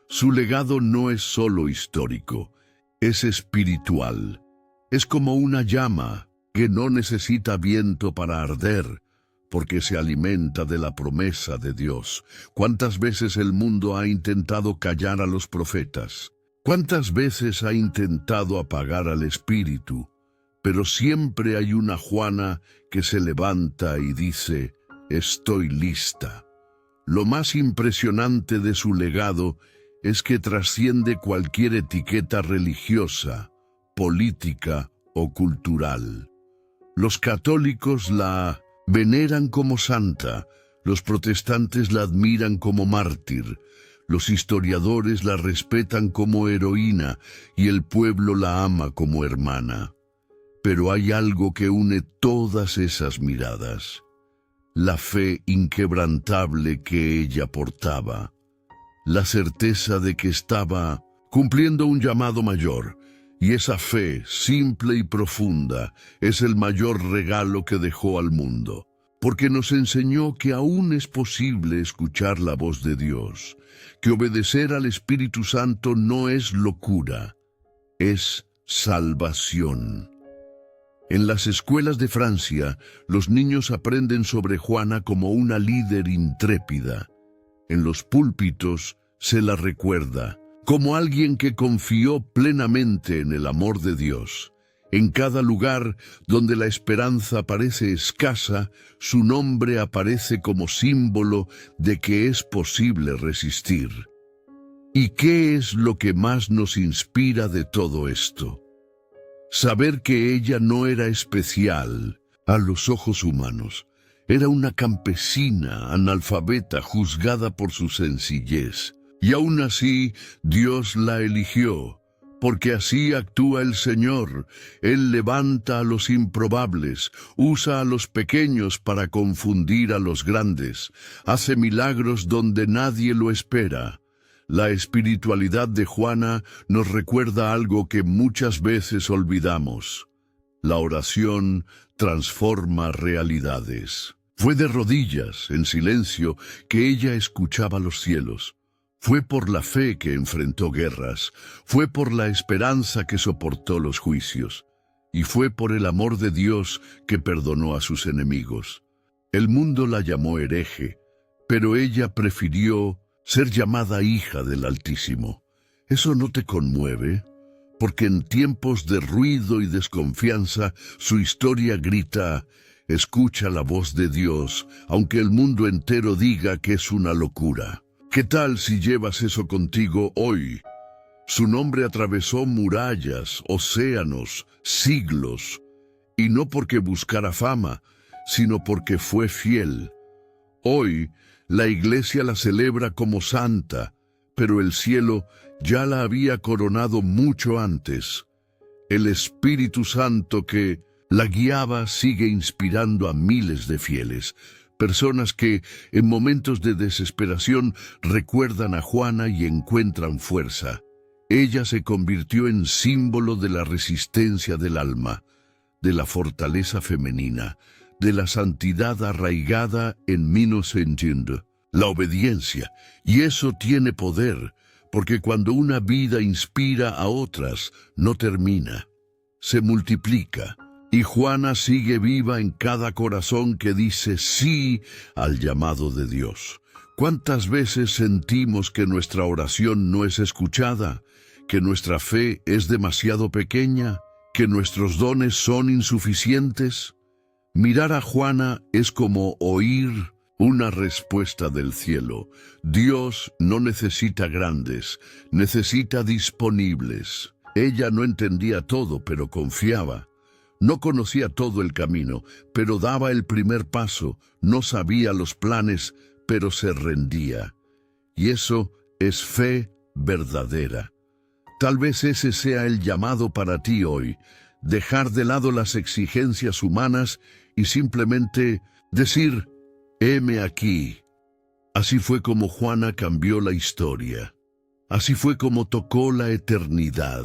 Su legado no es solo histórico, es espiritual. Es como una llama que no necesita viento para arder, porque se alimenta de la promesa de Dios. ¿Cuántas veces el mundo ha intentado callar a los profetas? ¿Cuántas veces ha intentado apagar al Espíritu? Pero siempre hay una Juana que se levanta y dice, estoy lista. Lo más impresionante de su legado es que trasciende cualquier etiqueta religiosa, política o cultural. Los católicos la veneran como santa, los protestantes la admiran como mártir, los historiadores la respetan como heroína y el pueblo la ama como hermana. Pero hay algo que une todas esas miradas: la fe inquebrantable que ella portaba, la certeza de que estaba cumpliendo un llamado mayor, y esa fe, simple y profunda, es el mayor regalo que dejó al mundo, porque nos enseñó que aún es posible escuchar la voz de Dios, que obedecer al Espíritu Santo no es locura, es salvación. En las escuelas de Francia, los niños aprenden sobre Juana como una líder intrépida. En los púlpitos se la recuerda como alguien que confió plenamente en el amor de Dios. En cada lugar donde la esperanza parece escasa, su nombre aparece como símbolo de que es posible resistir. ¿Y qué es lo que más nos inspira de todo esto? Saber que ella no era especial a los ojos humanos. Era una campesina analfabeta juzgada por su sencillez. Y aún así, Dios la eligió porque así actúa el Señor. Él levanta a los improbables, usa a los pequeños para confundir a los grandes, hace milagros donde nadie lo espera. La espiritualidad de Juana nos recuerda algo que muchas veces olvidamos. La oración transforma realidades. Fue de rodillas, en silencio, que ella escuchaba los cielos. Fue por la fe que enfrentó guerras, fue por la esperanza que soportó los juicios, y fue por el amor de Dios que perdonó a sus enemigos. El mundo la llamó hereje, pero ella prefirió ser llamada hija del Altísimo. ¿Eso no te conmueve? Porque en tiempos de ruido y desconfianza, su historia grita: escucha la voz de Dios, aunque el mundo entero diga que es una locura. ¿Qué tal si llevas eso contigo hoy? Su nombre atravesó murallas, océanos, siglos, y no porque buscara fama, sino porque fue fiel. Hoy, la Iglesia la celebra como santa, pero el cielo ya la había coronado mucho antes. El Espíritu Santo que la guiaba sigue inspirando a miles de fieles, personas que, en momentos de desesperación, recuerdan a Juana y encuentran fuerza. Ella se convirtió en símbolo de la resistencia del alma, de la fortaleza femenina, de la santidad arraigada en Minusentind, la obediencia. Y eso tiene poder, porque cuando una vida inspira a otras, no termina, se multiplica. Y Juana sigue viva en cada corazón que dice sí al llamado de Dios. ¿Cuántas veces sentimos que nuestra oración no es escuchada, que nuestra fe es demasiado pequeña, que nuestros dones son insuficientes? Mirar a Juana es como oír una respuesta del cielo. Dios no necesita grandes, necesita disponibles. Ella no entendía todo, pero confiaba. No conocía todo el camino, pero daba el primer paso. No sabía los planes, pero se rendía. Y eso es fe verdadera. Tal vez ese sea el llamado para ti hoy, dejar de lado las exigencias humanas y simplemente decir: heme aquí. Así fue como Juana cambió la historia. Así fue como tocó la eternidad.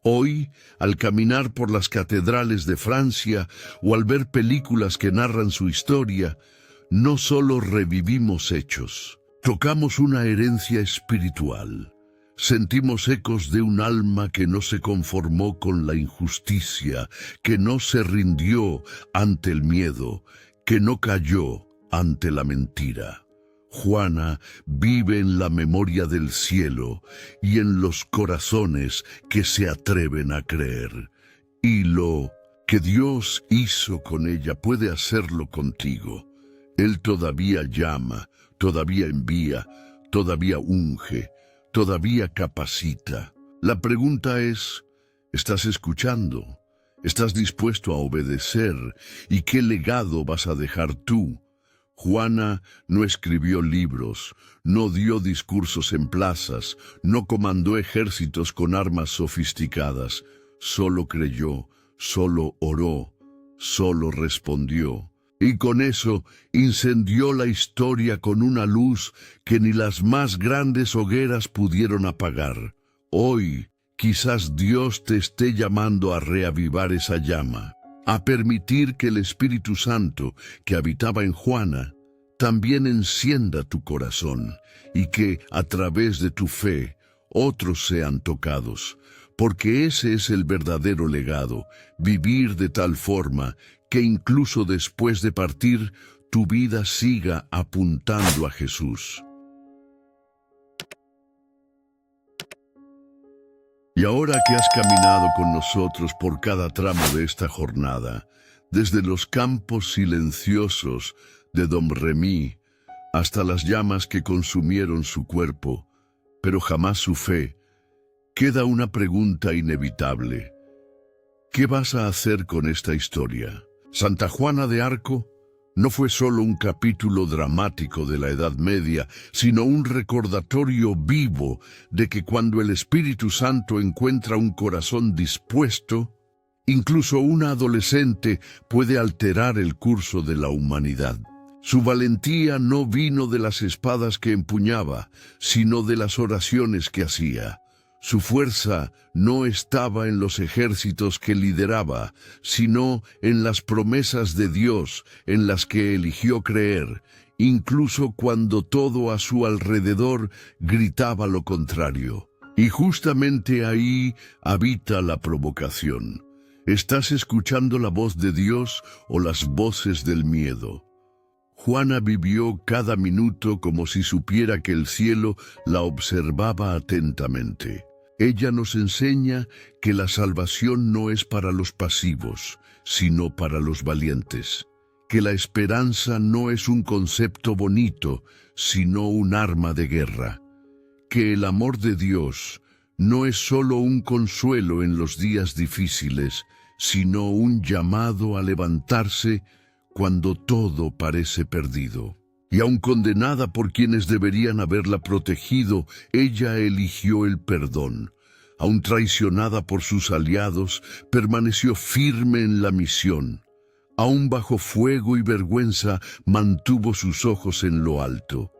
Hoy, al caminar por las catedrales de Francia o al ver películas que narran su historia, no solo revivimos hechos, tocamos una herencia espiritual. Sentimos ecos de un alma que no se conformó con la injusticia, que no se rindió ante el miedo, que no cayó ante la mentira. Juana vive en la memoria del cielo y en los corazones que se atreven a creer. Y lo que Dios hizo con ella puede hacerlo contigo. Él todavía llama, todavía envía, todavía unge, todavía capacita. La pregunta es: ¿estás escuchando? ¿Estás dispuesto a obedecer? ¿Y qué legado vas a dejar tú? Juana no escribió libros, no dio discursos en plazas, no comandó ejércitos con armas sofisticadas. Solo creyó, solo oró, solo respondió. Y con eso incendió la historia con una luz que ni las más grandes hogueras pudieron apagar. Hoy, quizás Dios te esté llamando a reavivar esa llama, a permitir que el Espíritu Santo que habitaba en Juana también encienda tu corazón y que, a través de tu fe, otros sean tocados, porque ese es el verdadero legado, vivir de tal forma que incluso después de partir, tu vida siga apuntando a Jesús. Y ahora que has caminado con nosotros por cada tramo de esta jornada, desde los campos silenciosos de Domremy hasta las llamas que consumieron su cuerpo, pero jamás su fe, queda una pregunta inevitable. ¿Qué vas a hacer con esta historia? Santa Juana de Arco no fue solo un capítulo dramático de la Edad Media, sino un recordatorio vivo de que cuando el Espíritu Santo encuentra un corazón dispuesto, incluso una adolescente puede alterar el curso de la humanidad. Su valentía no vino de las espadas que empuñaba, sino de las oraciones que hacía. Su fuerza no estaba en los ejércitos que lideraba, sino en las promesas de Dios en las que eligió creer, incluso cuando todo a su alrededor gritaba lo contrario. Y justamente ahí habita la provocación. ¿Estás escuchando la voz de Dios o las voces del miedo? Juana vivió cada minuto como si supiera que el cielo la observaba atentamente. Ella nos enseña que la salvación no es para los pasivos, sino para los valientes. Que la esperanza no es un concepto bonito, sino un arma de guerra. Que el amor de Dios no es solo un consuelo en los días difíciles, sino un llamado a levantarse cuando todo parece perdido. Y aun condenada por quienes deberían haberla protegido, ella eligió el perdón. Aun traicionada por sus aliados, permaneció firme en la misión. Aun bajo fuego y vergüenza, mantuvo sus ojos en lo alto.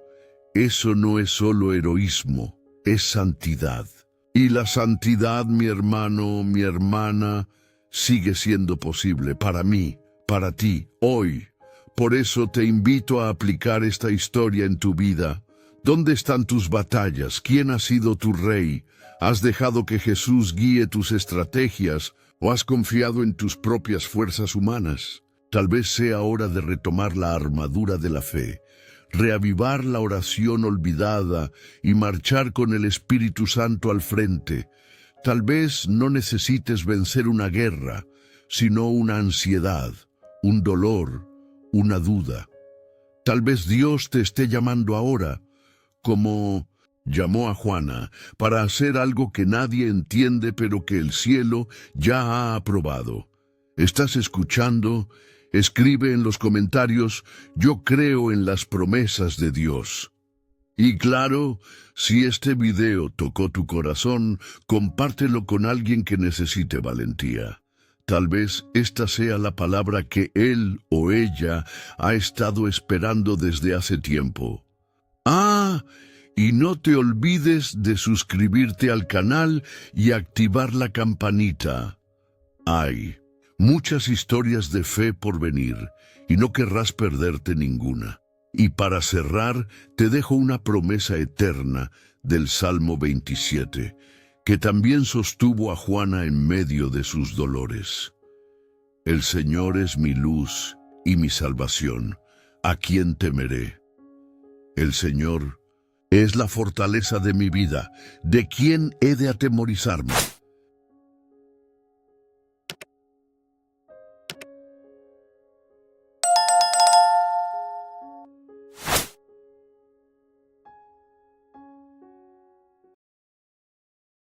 Eso no es solo heroísmo, es santidad. Y la santidad, mi hermano, mi hermana, sigue siendo posible para mí, para ti, hoy. Por eso te invito a aplicar esta historia en tu vida. ¿Dónde están tus batallas? ¿Quién ha sido tu rey? ¿Has dejado que Jesús guíe tus estrategias o has confiado en tus propias fuerzas humanas? Tal vez sea hora de retomar la armadura de la fe, reavivar la oración olvidada y marchar con el Espíritu Santo al frente. Tal vez no necesites vencer una guerra, sino una ansiedad, un dolor, una duda. Tal vez Dios te esté llamando ahora, como llamó a Juana, para hacer algo que nadie entiende pero que el cielo ya ha aprobado. ¿Estás escuchando? Escribe en los comentarios: yo creo en las promesas de Dios. Y claro, si este video tocó tu corazón, compártelo con alguien que necesite valentía. Tal vez esta sea la palabra que él o ella ha estado esperando desde hace tiempo. Y no te olvides de suscribirte al canal y activar la campanita. Hay muchas historias de fe por venir y no querrás perderte ninguna. Y para cerrar, te dejo una promesa eterna del Salmo 27, que también sostuvo a Juana en medio de sus dolores. El Señor es mi luz y mi salvación. ¿A quién temeré? El Señor es la fortaleza de mi vida. ¿De quién he de atemorizarme?